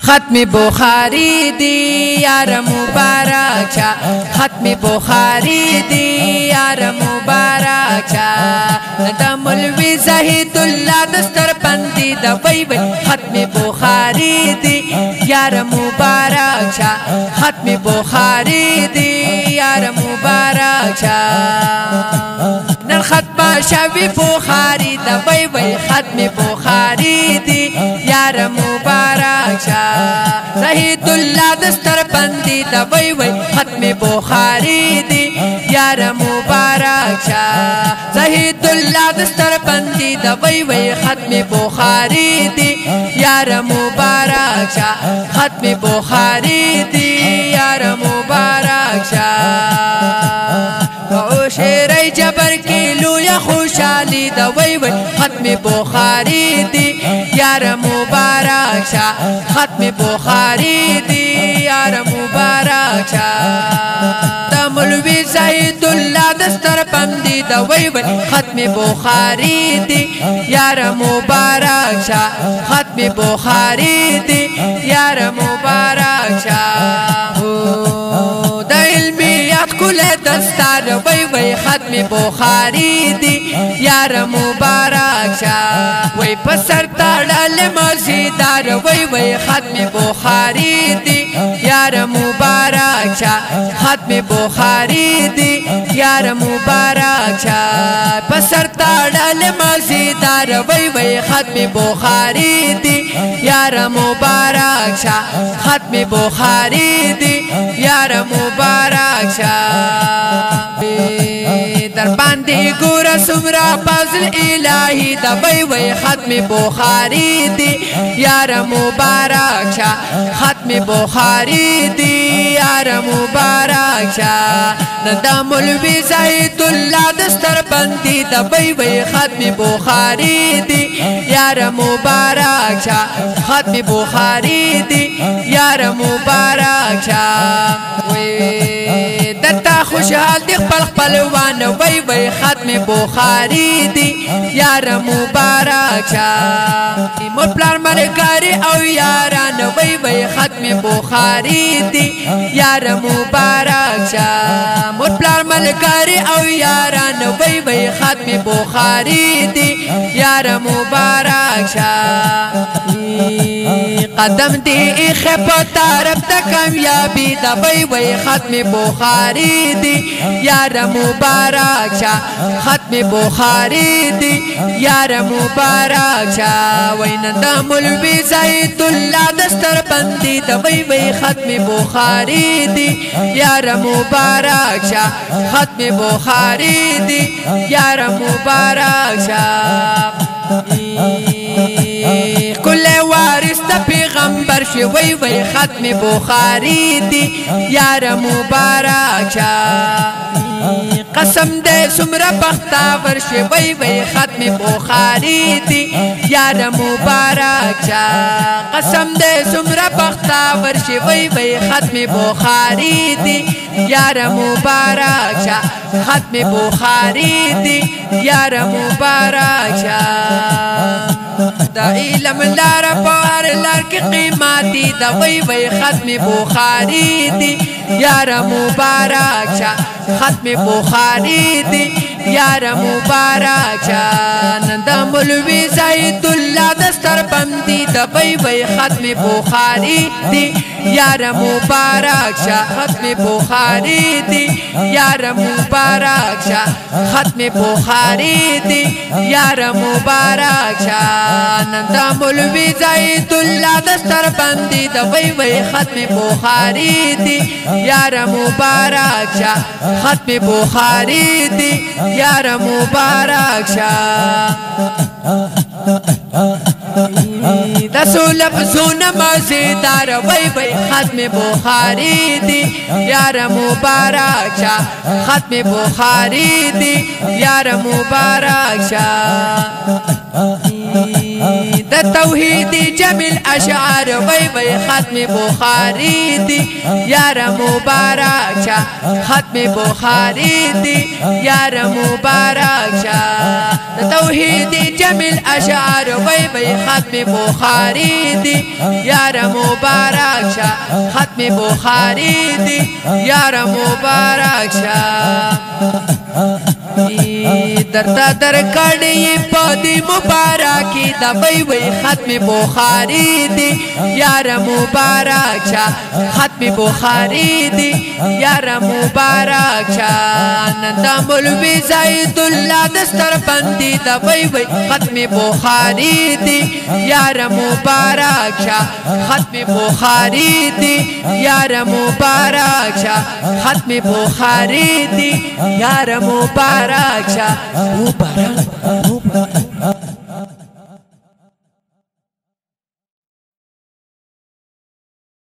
ختم بخاری دی یار مبارک شا ختم بخاری دی یار مبارک شا د مولوی زاهد الله دستر بندی د وی وی ختم بخاری دی یار مبارک شا ختم بخاری دی یار مبارک شا نن ختم شوی بخاری د وی وی ختم بخاری دی یار مبارک شا زاهد الله دستر بندی د وی وی ختم بخاری دی یار مبارک شا زاهد الله دستر بندی د وی وی ختم بخاری دی یار مبارک شا ختم بخاری دی یار مبارک شا شیرای جبر کی لویا خوشحالی د وی وی ختم بخاری دی یار مبارک شا ختم بخاری دی یار مبارک شا د مولوی زاهد الله دستر بندی د وی وی ختم بخاری دی یار مبارک شا ختم بخاری دی یار مبارک شا د علمیات کل دستار وی وی ختم بخاری دی یار مبارک شا وی پسر تاڑل مزیدار وی وی ختم بخاری دی یار مبارک شا ختم بخاری دی یار مبارک شا پسر تاڑل مزیدار وی وی ختم بخاری دی یار مبارک شا ختم بخاری دی یار مبارک شا در باندې ګور سمرا فضل الہی د وی وی ختم بخاری دی یار مبارک شا ختم بخاری دی یار مبارک شا د مولوی زاهد الله دستر بندی د وی وی ختم بخاری دی یار مبارک شا ختم بخاری دی یار مبارک شا وی دتا خوشحال دی خپل خپلوان وی وی ختم بخاری دی یار مبارک شا مور پلار ملګری او یاران وی وی ختم بخاری دی یار مبارک شا مور پلار ملګری او یاران وی وی ختم بخاری دی یار مبارک شا قدم دی خپ طرف د کامیابی د وی وی ختم بخاری دی یار مبارک شا ختم بخاری دی یار مبارک شا وین د مولوی زاهد الله دستر بندی د وی وی ختم بخاری دی یار مبارک شا ختم بخاری دی یار مبارک شا کل وارث د پیغمبر شي وی وی ختم بخاری دی یار مبارک شا قسم دے سمرا بختاور شي وی وی ختم بخاری دی یار مبارک شا قسم دے سمرا بختاور شي وی وی ختم بخاری دی یار مبارک شا ختم بخاری دی یار مبارک شا دا علم لار پار لار کی قیمتی دا وی وی ختم بخاری دی یار مبارک شا ختم بخاری دی یار مبارک شا نند مولوی زاهد الله دستر بندی دا وی وی ختم بخاری دی یار مبارک شا ختم بخاری دی یار مبارک شا ختم بخاری دی یار مبارک شا نند مولوی زاهد الله دستر بندی دا وی وی ختم بخاری دی یار مبارک شا ختم بخاری دی یار مبارک شا دسو لفظون مزیدار وی وی ختم بخاری دی یار مبارک شا ختم بخاری دی یار مبارک شا د توحیدی جمیل اشعار وی وی ختم بخاری دی یار مبارک شا ختم بخاری دی یار مبارک شا د توحیدی جمیل اشعار وی وی ختم بخاری دی یار مبارک شا ختم بخاری دی یار مبارک شا درتا در کڑی پودی مبارکی دا وی وی ختم بخاری دی یار مبارک شا ختم بخاری دی یار مبارک شا نندا مولوی زید اللہ دستر بندی دا وی وی ختم بخاری دی یار مبارک شا ختم بخاری دی یار مبارک شا ختم بخاری دی یار مبارک شا